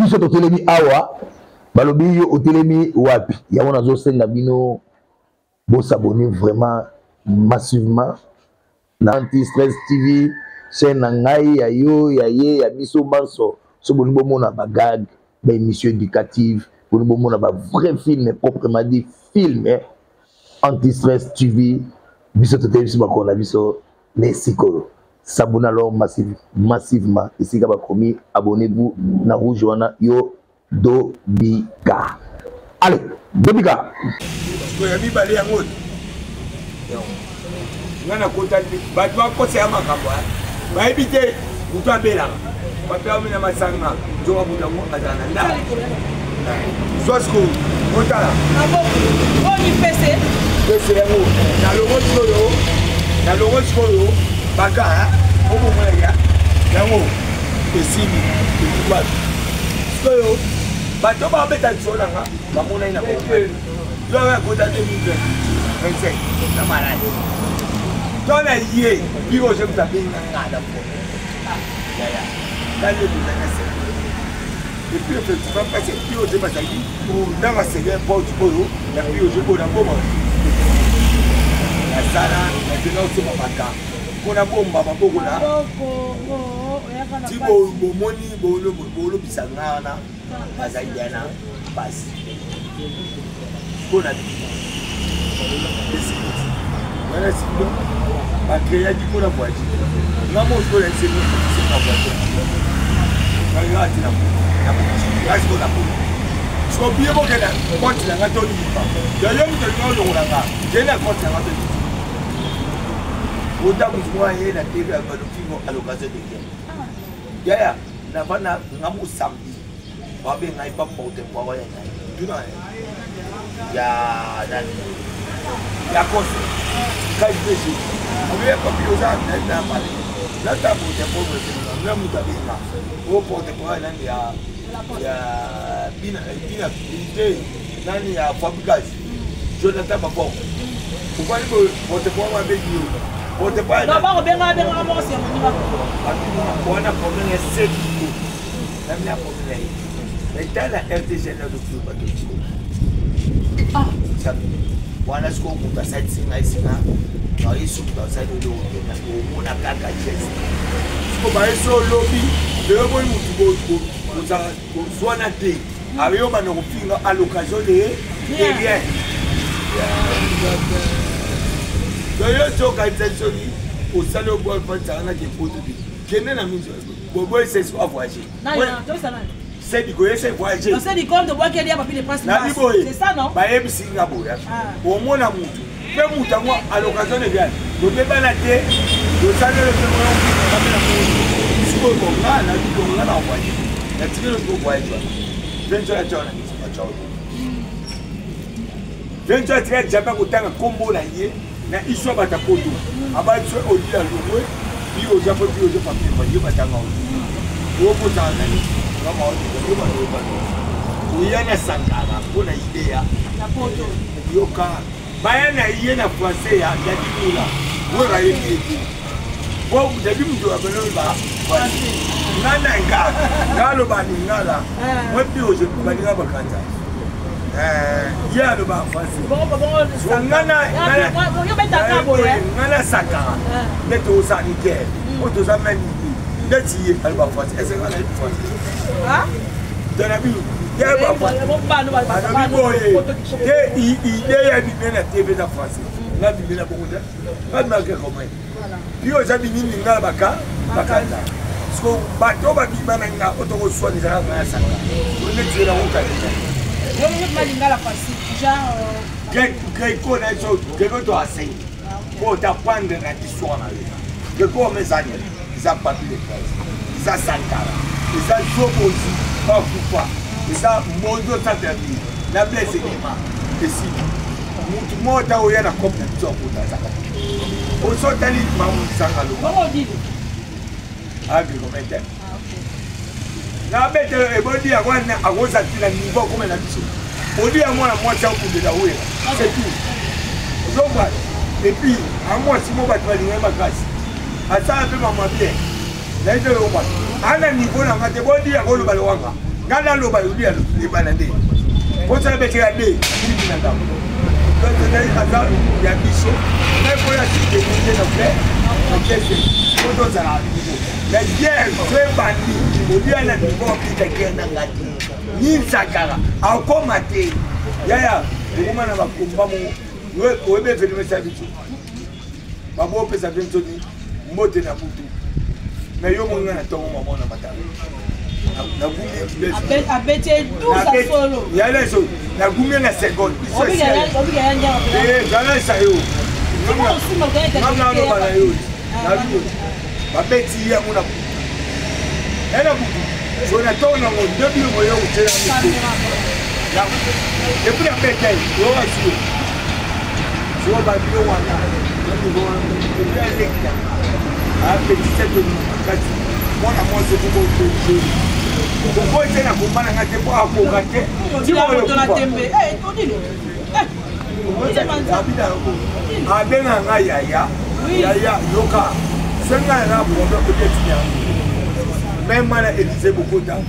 biso to telemi awa balobi yo otelemi wapi ya wana zo senga bino bo s'abonner vraiment massivement na Anti-Stress TV chaîne na ngai ya yo ya ye ya biso banso so boni bo mona ba gag ba émission éducative boni bo mona ba vrai film proprement dit film Anti-Stress TV biso to telemi ba kona biso les psychologues. S'abonnez alors massivement. Ici, abonnez-vous na rouge wana yo Dobika. Allez, Dobika. Baga, au moment où il y a un possible de tout. Soyo, bateau va mettre un sol là, la monnaie n'a pas fait. Je vais vous donner 2025, la malade. Dans la liée, puis au jeu, vous avez une nada. Là, le et puis, tu vas passer, puis au jeu, dans la série, pour du polo, et puis au jeu, pour la bombe. La salle, maintenant, c'est mon bac. On a bomba maboko na ti bomoni bolo bisanga na bazayana basi kona wala sido ba créer di kona voiture ngamo ko la c'est na voiture ngaya ti na la sido na ko so biye bo kena ko ti na ngato ni ba ya yo mto ni lo nganga tena ko ti na ngato Oda mzwa yeye na TV ya Balukingo à l'occasion de guerre. Yaya, na bana ngamu samedi. Wabe ngai pa porte kwa waya ngai. Tuna ya nani. Ya kosi. Kai besi. Obe pa bioza na pale. La ta porte kwa waya. Na mutabinga. O porte kwa nani ya bina ide nani ya Fabrikas. Jonathan Babo. Pourquoi il porte kwa waya begiyo? Non, pas on bien on a problème c'est tout. La problème. Mais dans la RTG là de ah, ça. Voilà ce qu'on peut ça singa singa. Non, il soupe dans ça de l'eau. On a caca chest. Ce qu'on va sur lobby, de bon mutugo ça soit na té. Avec on va nous finir à l'occasion de bien. D'ailleurs, tu as organisation au salon de bois pour ça, on a des photos. Quel est la mise? Bobo, c'est soit voyager. Non, c'est du coup, c'est voyager. C'est du compte de bois qu'il y a pas de presse. C'est ça, non? Bah, il y a au moins la moutou. Même moutou, à l'occasion de bien. Le débat la tête, le salon de bois, on va faire la vie qu'on a envoyé. La tirée de bois, viens-tu à John. Viens-tu à tirer jamais autant un combo là hier. Na iso batakoto abatwe odia lomwe bi oja po bi oja papi pa yeba tanga o ko tanga ni kama o ko ba uyana sangara kuna idea na poto yoka bayana yena français ya dikula wora yeki bo dabi mjo abelo ba nana nga ngalo ba ni ngala webi oje ba ni bakanta le bas ngana saka neto sanitaire auto zamani ndeti al ba France est-ce que ngana France ah dans la vie ya ba France ke idée ya bi na TV da France na bi na bongo pas de marque comment puis aux amis ni ngala baka so bato ba bi bana nga auto ko soigner ça ngana saka on est tiré au cas. Greco na hizo Greco asei kwa tapanga na kiswana Greco mezanya za papi de place za Sankara za Jobozi pas kufa za Mondo Tatabi na blesse lima esi mutu mota oyana competition kwa zaka oso tali mamu sangalo comment dit agri commentaire na bete ebodi ya wana agoza tila niveau comme na biso odi ya mwana mwati au de la wera c'est tout donc et puis à moi si mo batwa linga makasi ata pe mama bien na ide yo kwa ana niveau na ngate bodi ya golo balwanga Gala loba yuli le banade. Ko ça be créer des ni na ngam. Donc c'est azar ya biso. Mais pour la cité de la paix, OK c'est ko ça la. La guerre c'est bandi. Au lieu na niveau qui guerre na ngati. Ni sakara. Encore maté. Yaya, comment na ba komba mo. We be fait le service. Babo pesa ventoni mote na butu. Mais yo mo ngana to mo na matala. Na gumi abete tout ça solo. Ya leso na gumi na seconde. Obi ga yanja. Gala sa yo. Comment aussi mo ga na no bala yo. Na yo. Babeti ya mo na. Ela butu. So na to na mo debi mo yo utera mo. Ya. E pura pete yo asu. So ba bi yo wana. Ah, petit de nous, moi, c'est pour vous. Pourquoi tu es là pour m'en acheter pour apporter? Tu vas me la tembe. Eh, on dit. Ah, ben, ya, yoka. C'est un arbre peut-être. Même mal Élysée beaucoup de temps.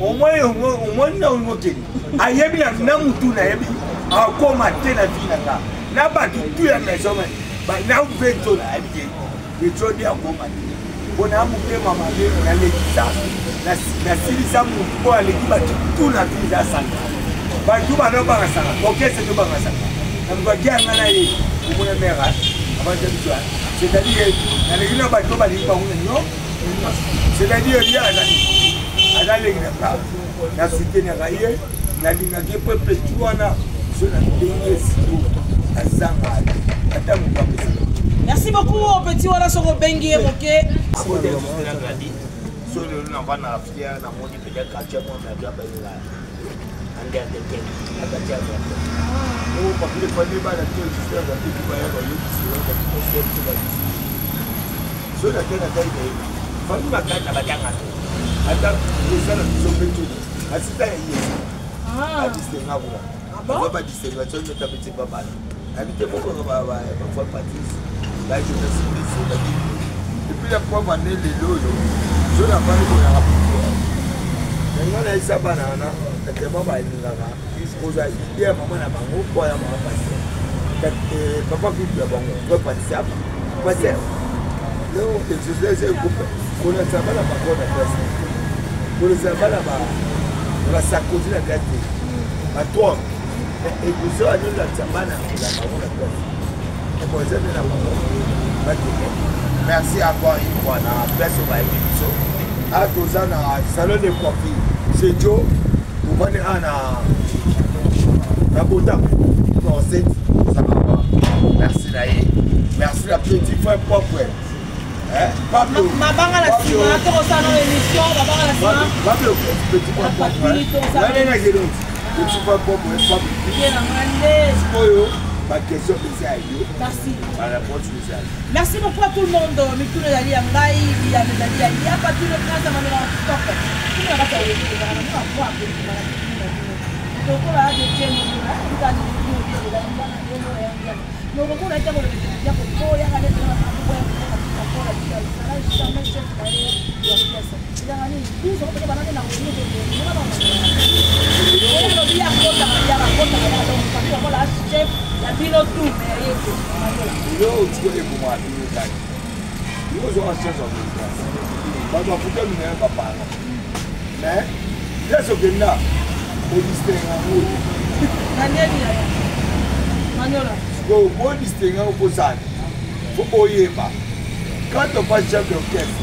Au moins, non, ok. Ah, il y a bien un homme tout n'a pas. Ah, comment tu la vie là? N'a pas tout la maison. Bah, là, vous faites tout là. Les choses bien comment. On a monté maman, on a les ça. La silisa pour aller tout la vie là ça. Bah, tout va dans la salle. Ok, c'est tout dans la salle. On va dire à la vie, pour la mère, avant de le faire. C'est-à-dire, la réunion va tout aller par où non? C'est-à-dire, il y a la ligne la cité n'a rien, la ligne n'a pas perpétuana sur la ligne à Zangal. Merci beaucoup au petit Wala Soro Bengi et Roquet. Là, je me suis dit, depuis la fois qu'on est les lots, je n'ai pas eu de rapport. Maintenant, il y a banana, il y a pas mal de lava. Il y a maman à Bango, quoi, à ma passé. Papa qui dit, bon, on va passer à quoi c'est. Non, je sais, c'est un couple. On a ça, la parole de la classe. On a ça, là-bas. On a ça, côté la classe. À toi. Et vous savez, nous, la sabana, la parole de la classe. Merci encore une fois dans la place au Baïbiso. À tous dans le salon de coiffure. C'est Joe. Vous venez à la Bota. Merci Naïe. Merci la petite frère propre. Pablo. Ma banque à la cima, tu as dans l'émission, ma banque à la cima. Pablo, petit frère propre. Petit frère propre. Pablo. Ma question spéciale. Merci. Merci beaucoup à tout le monde. Mais tout le monde il y a pas tout le monde dans le stock. Tout le monde va voir. Donc on a des gens qui quand on passe chef d'orchestre,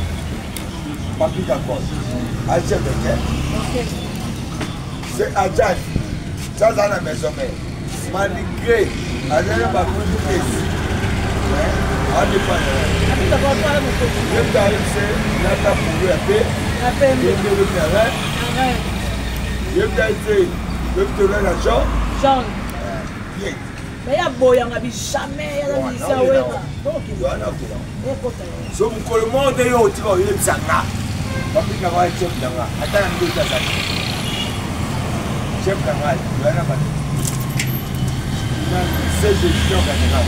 papi d'accord, à chef d'orchestre, c'est Adjan, ça dans la maison mère, malgré, Adjan va vous dire, on n'est pas là. Même dans le C, là, t'as pour la paix, le terrain, même dans le C, même te donner l'argent, Jean. bien. Mais il y a boyang, il n'y a jamais, il y a des gens so mukolo monde yo tika oyebisanga bapika kwa chef danga atana ndo tasa chef danga yana ba na seje ndo kana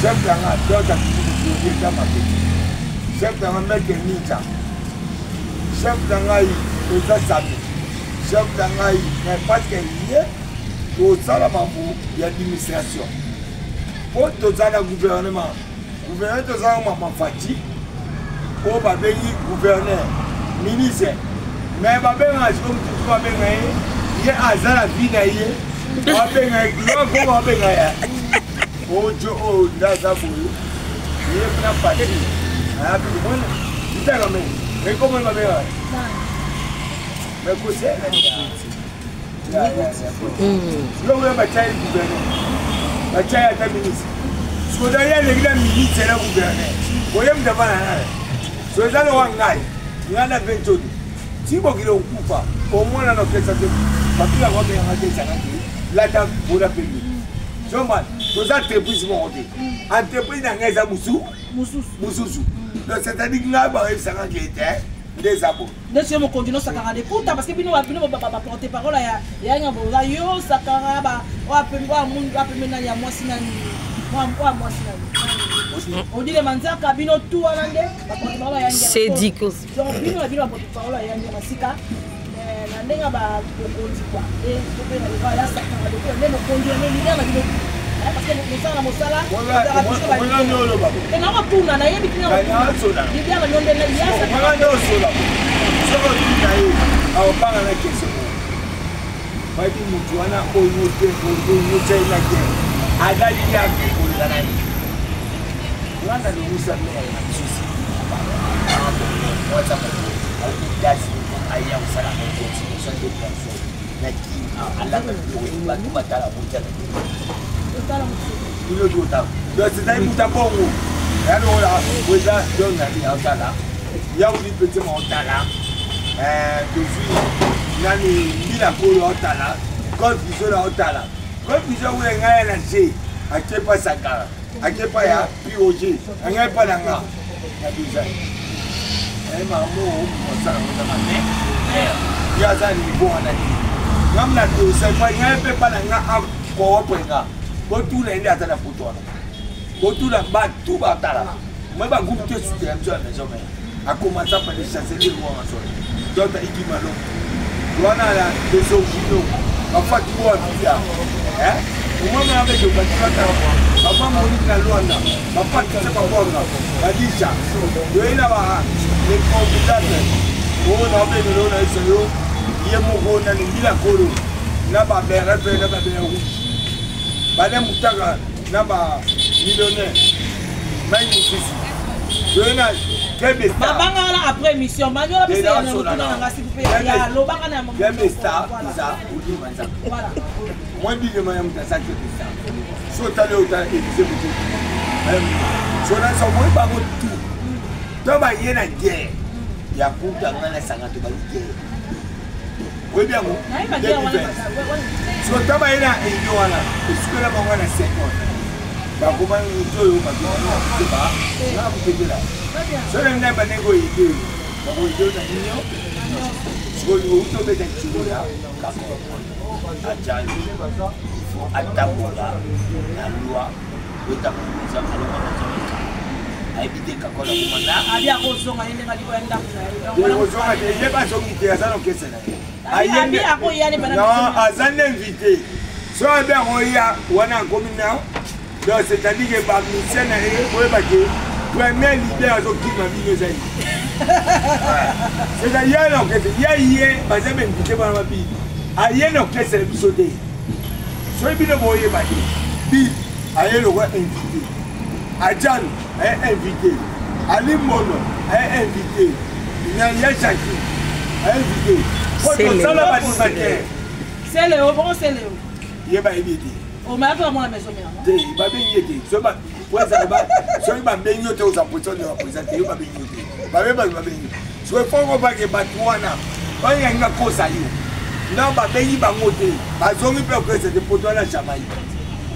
chef danga dota kukuta mapeti chef danga meke ninja chef danga toza sami chef na ngai parce que ye tozala mambo ya administration po toza na gouvernement toza na mafati po babengi gouverneur ministre mais babenga siko mututu babenga ye aza na vie na ye babenga ye babenga ye ojo o ndaza boye ye kuna pati ayabi mwana itaka me mais comment babenga mais kose lo we bachai gouverneur bachai ata ministre so da ya le gida ministre na gouverneur boye mdavana na so za lo wangai ngana ventodi tibo kile ukufa omwana na pesa de bakila ngombe ya ngate sana la ta pour la payer so man so za entreprise mo ode entreprise na ngeza mususu donc c'est-à-dire ngaba esanga qui était des abos Monsieur mon conduit sakara de puta parce que bino porter parole ya ngabo la yo sakara ba wa pemba mundu wa pemena ya mwasi nani mwasi nani on dit les manzaka bino tout alande ba porter parole ya ngabo c'est dit que donc bino porter parole ya ngabo masika na ndenga ba kondi kwa et to pe na la sakara de ko neno conduit neno ni na bino parce que nous sommes mosala et na ko tuna na yebi kina ko ni bien la nyonde na ya sakara awopanga na kese babi mutu wana oyo te oyo tsaina ke adali ya ke kulana ni wana ni musa me ya susi what's up that's aya usala ko so de person na ki ala ko ba tu batala muta ilo jota do c'est muta bongo ya no la weza don na ni altala ya udi petit mo altala depuis nani bila kolo otala confusion otala confusion we ngaya na je akepa sakara akepa ya POG ngaya pa nanga ya biza mamo osala ngama ne ya zani bo anani ngamna to se pa ngaya pe pa nanga ko opwenga ko tu le ndia tala putona ko tu la ba tu ba tala moi ba groupe te soutien sur la maison mais a commencé par les chasser les rois en soi donc il m'a long voilà la des originaux en fait moi bien hein moi mais avec le bateau papa moni na Luanda papa tu sais pas quoi la disha yo ina ba les candidates on a fait le na selo ye mo ko na ni bila kolo na ba bere pe na ba bere ba na mutaka na ba millionnaire mai sisi yo ina Babanga après mission, Manuela peut faire un retour dans la cité. Il y a l'obanga na mon. Même star, ça, ou manza. Voilà. Moi dis le moyen de ça que ça. So tale au tale et c'est beaucoup. So na so moi ba tout. To ba yena guerre. Ya kuta ngana sanga to ba guerre. Oui bien mo. So to ba yena injo wana. Esukela bango na 5 ans. Ba ko ba njo yo ba ko ba. Na ku te là. So le neba nego ide. Ba ko ide na ninyo. So yo to be de chula. Ka ko. Ajali. Atabola na loi. Utakuza aloma na Jamaica. Aibite kakola kumanda. Ali akozonga ende ngadi kwenda kuna. Yo zonga de ba zongi te azana okese na. Abi ako yani bana. Non, azana invité. So be roya wana komina. Donc c'est-à-dire que ba mission na e ko ba ke premier leader azokima bino zai. C'est-à-dire non que yeye ba zeme invité bana mabi. Aye no kese biso de. So bino boye ba de. Bi aye le roi invité. Adjan est invité. Ali Mono est invité. Nyanya Jackie est invité. C'est Léo, bon c'est Léo. Il est pas invité. On m'a fait à la maison. Il va bien y être. Ce va bien y être aux apôtres de la présenter. Il va bien y être. Va bien so il faut qu'on va que Batouana. On y a une cause à you. Non, va bien y va monter. Bazongi peut que c'est pour toi la Jamaïque.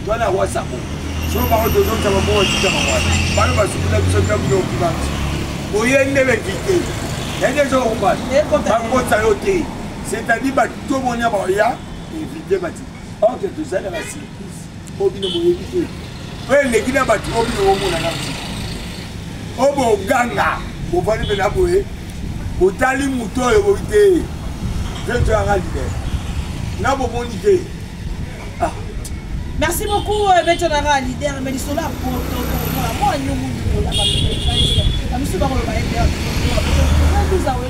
Toi la WhatsApp. So ba o dozo tama mo tita mawala balo basukula bisoka byo kibanzi oyende bekite yende zo umba ba kota yote c'est-à-dire ba to monya ba ya éviter bati ok tout ça là basi obino mo éviter we le kina bati obino mo na ngati obo ganga bo bali be na boye otali muto yo bite tu as réalisé. N'a pas bon idée. Merci beaucoup, Bétonara, leader, mais du solar pour moi, nous, la mission va revenir. Nous avons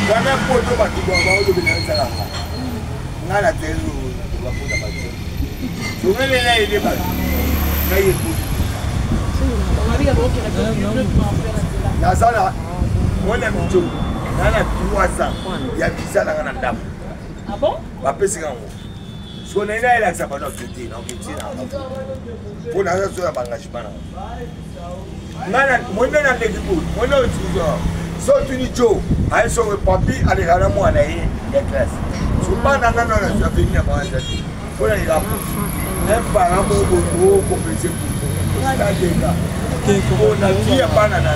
quand même poto batu baba oyo binanza la nga la telo bapoza batu songele na ide ba na yepo na sala mona mito na 300 ya visa na ngana ndamu ah bon ba pesi ngango so na ina ila sa bado kiti na kiti na pona za so ya bangashimana ngana mona na ndekibu mona utuzo so tu ni Joe, aïe sur le papier, allez à la moine, les classes. Souvent, non, ça fait une avance. Faut aller là. Un parent, pour compléter pour ça, des gars. On a dit à Banana,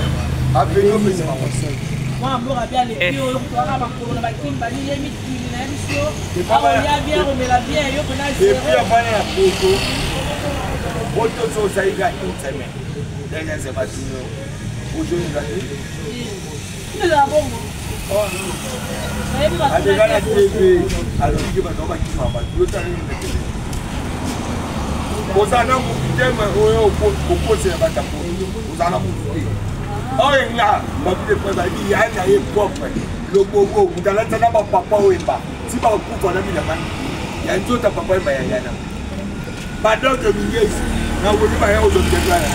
après nous, mais c'est pas possible. Moi, je vais bien les vieux, on va bien, on va bien, et puis après la photo, photo, ça y a une semaine. Dernière semaine, aujourd'hui, nous avons la TV, alors il va tomber qui m'a battu. Vous en avez au poste de Batapo. Vous en avez oh, il y a il y a un propre. Le bobo, vous allez être papa ou pas. Si pas au coup, on a mis la main. Il y a un autre papa et Bayana. Pas d'autres milliers. Now we buy all of the ground.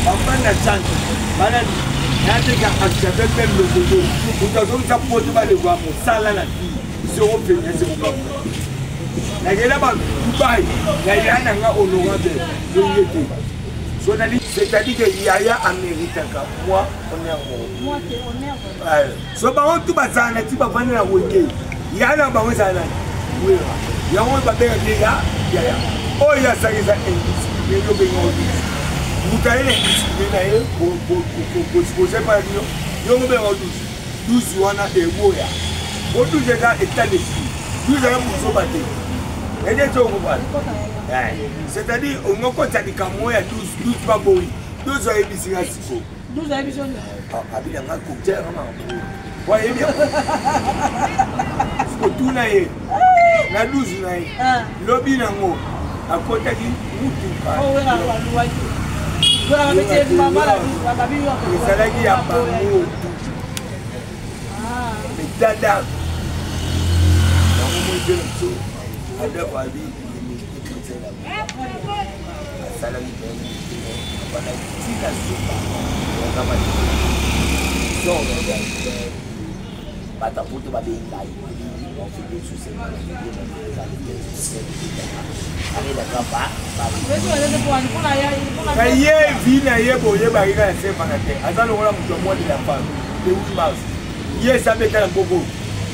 Papa n'a changé. Nande ka achave même le bobo. Nous avons ça pour te parler voir mon sala la vie. Se on fait c'est mon papa. La gueule là-bas, Dubaï, il y a un nga honorable de l'État. C'est-à-dire qu'il y a un Américain comme moi, on est en moi, on est en so, par contre, tout le monde tu vas venir à Wégué. Il y a un baron, ça là. Oui, il y a un baron, il y a. Oh, il y a ça, il y a un il y a un vous avez les disciplines pour se poser par nous. Nous avons 12 wana et Boya. Pour 12 gens état de 12 ans pour se battre. Et les gens c'est-à-dire, on a compté des camots à 12 babouis. 12 ans et 10 ans. 12 ans et 10 ans. Ah, il y a un cocktail. Voyez bien. Pour tout naïe. La 12 naïe. Lobby nango. À côté de Moutou. Oh, oui, ezalaki ya bango dada nakomoite biso adako abi asalaki banatina suka batapoto babengai ye vi na ye boye bakika na sefana te aza longola moto mwa de la femme de 8 mars ye sabeta na boko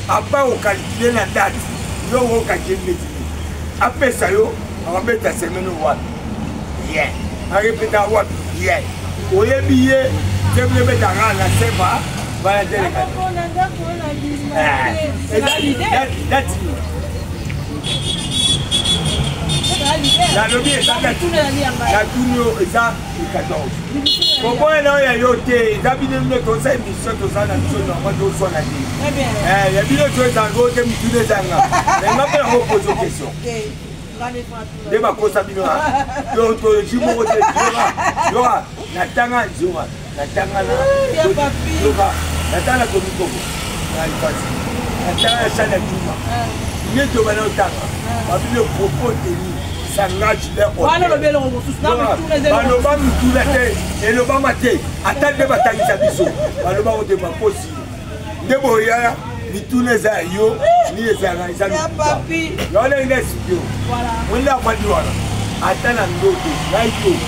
apa okalkile na date yo okakile metini apesa yo akabeta semaine wapi ye arepeta wapi ye oyebi ye tebulebetanga na sefa bana teleka la lobby est la tournée et ça le 14. Pourquoi elle a yoté d'habiter le conseil mission de ça dans le monde de son année. Il y a bien d'autres gens qui me tuent les angles. Mais ma mère repose aux questions. De ma cause à Binoa. Donc, je me retrouve. Yora, Natanga, Yora, Natanga, Yora, Natanga, Komiko, Natanga, Natanga, il est devant le temps. Il le propos de lui. Ça engage les autres. Et le bas maté, attendez de bataille sa biso. Le bas de ma possible. De boya, ni tous les aïeux, ni les aïeux. Il y a une studio. On l'a pas dit. Attends un autre. Là, il faut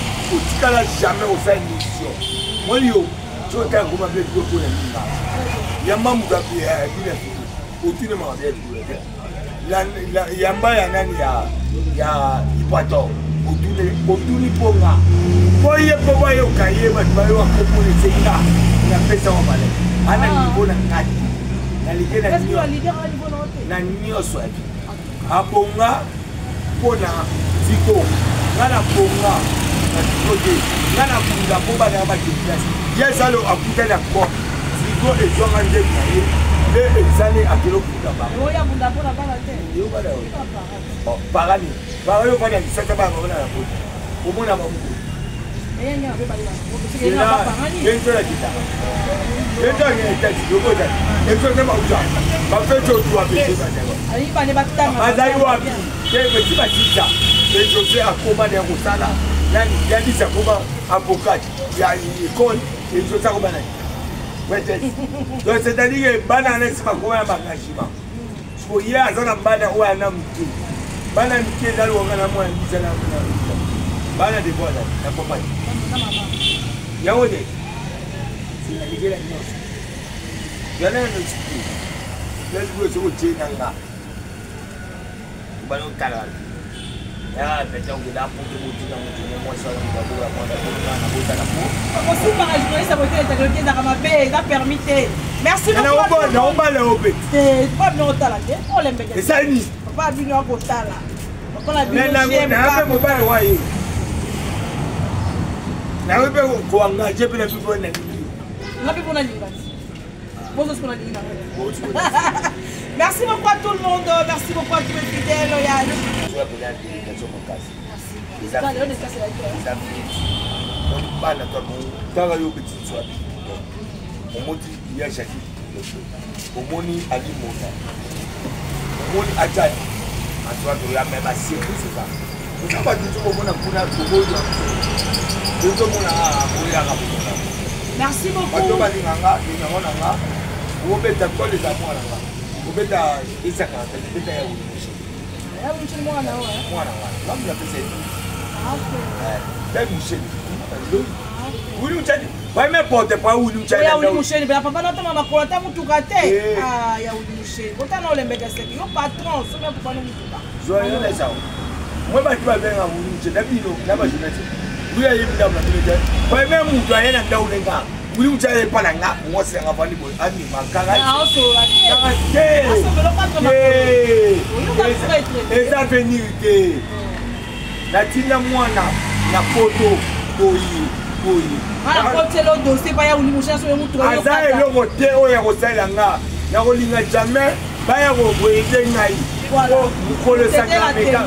jamais au sein de mission. Moi, je suis un peu plus de temps. Il y a un membre de la vie. Aucune manière de yamba ya nani ya Ipato otuni ponga boye boba yo kaye ba bayo akomone senga na pesa wa bale ana niveau na ngati na ligena na nyoso ati abonga pona ziko ngana bonga na zikoje ngana bunda boba na ba kiasi yesalo akuta na ko ziko ezonga nje kaye le ezale akelo kuta ba oya bunda pona bana te yo bada o pagani bayo bana kisata ba ngona na ko omona ba mu enya be bali ba ela dentro da kita dentro da kita dogo da dentro da mauja ba fecho tu a bese ba nego ali ba ne batanga azai wa ke be ti ba tita dentro se akoma de kusala yani yani sa kuma avocat ya ikon dentro sa kuma na wete donc c'est-à-dire bana na sipa ko ya bakashima so ya azana bana o ana mti bana mti dalo ngana mwa ndizana bana de bola na papa yaone sina ligera nyoso yana no siku lazima so tena nga bana utala ya peta ngida hapo kimutina mtu mmoja sana mtabura mwana na bota na po on se parle je ça voter ta gloire dans ma paix ça permettait merci beaucoup na omba le obe c'est pas bien otala te on l'aime bien ça ni pas bien otala on a bien na mobile wa yi na wewe kwa ngaje bila bibo na nini ngapi kuna linga bozo kuna linga merci beaucoup à tout le monde merci beaucoup à tous les fidèles loyaux tu vas bien dédication mon cas on bana toi tanga yo petit soir on moti ya chaki omoni ali mona omoni ajali atwa to ya meba si c'est ça on va dire que mona kuna to merci beaucoup. Moi, je vais bien à vous, je n'ai pas oui, il y a une dame qui dit même vous doyez la dame les gars. Oui, vous n'avez pas la gare, moi c'est un vali bon ami ma caractère. Et ça venir que la tina moi na photo boyi. Ah, côté le dossier pas ya ou limucha so mu to. Aza le côté o ya ko sala nga. Ya ko linga jamais ba ya ko boyi ngai. Voilà. Ko le saka meka.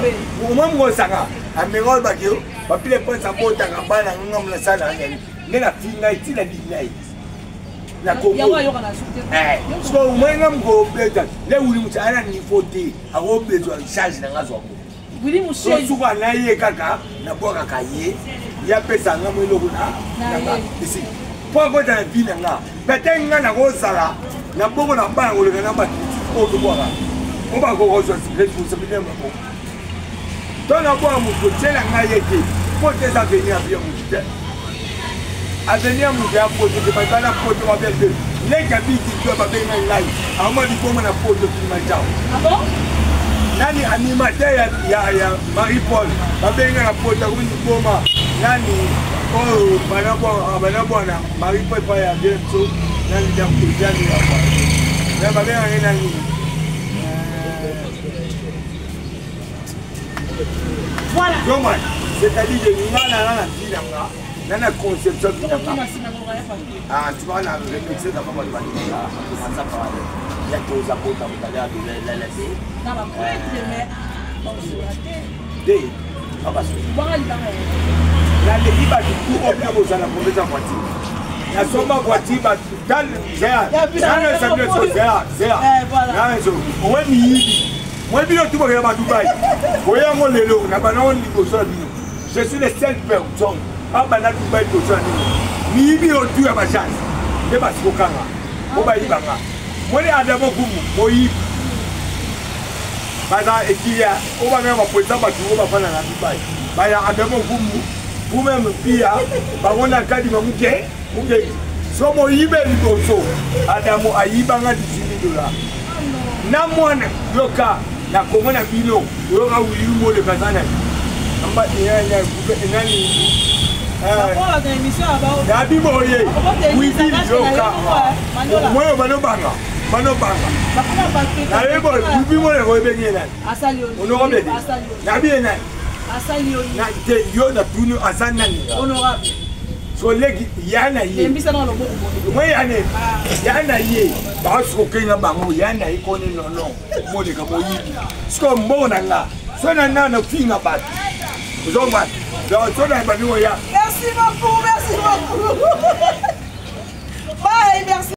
Mo mo saka. Amero bakio. Papile pensa bota ngabana ngamla sala ngani ngena finga itila dinai na ko so mwenga mgo beta le wuli mutana ni foti ago bezo charge na ngazo ko wuli mushe so suka na ye kaka na boka kaye ya pesa ngamwe lokuna na isi poko ta bina nga betenga na go sala na boko na mbana go le na ba ko to boka o ba go go so responsabilité mo tona kwa muko tela ngayeke pote za venir bien muko a venir muko ya pote de bana pote wa belle les kabiti to ba ben ngai ama di koma na pote ki majao ah bon nani animateur ya Marie Paul ba ben na pote ko ni koma nani oh bana bwana Marie Paul pa ya bien so nani da kujani ya ba ben nani voilà. C'est-à-dire que nous avons une conception de la ah, tu vas la réfléchir d'abord à ça par il y a deux apôtres à l'heure de la laisser. La l'équipe a du coup au plus beau à la mauvaise voiture. La somme voiture dans moi, je suis Dubaï. Je suis le seul personne à Dubaï. Je suis à ma chance. Je suis à moi, je na komona bino yoka wili mo le kazana Bamba so legi yana ye moi yana ye ba so kenga bango yana iko ni nono mo de ka moyi so mbona nga so na finga ba so ba so na ba ni ya merci beaucoup bye merci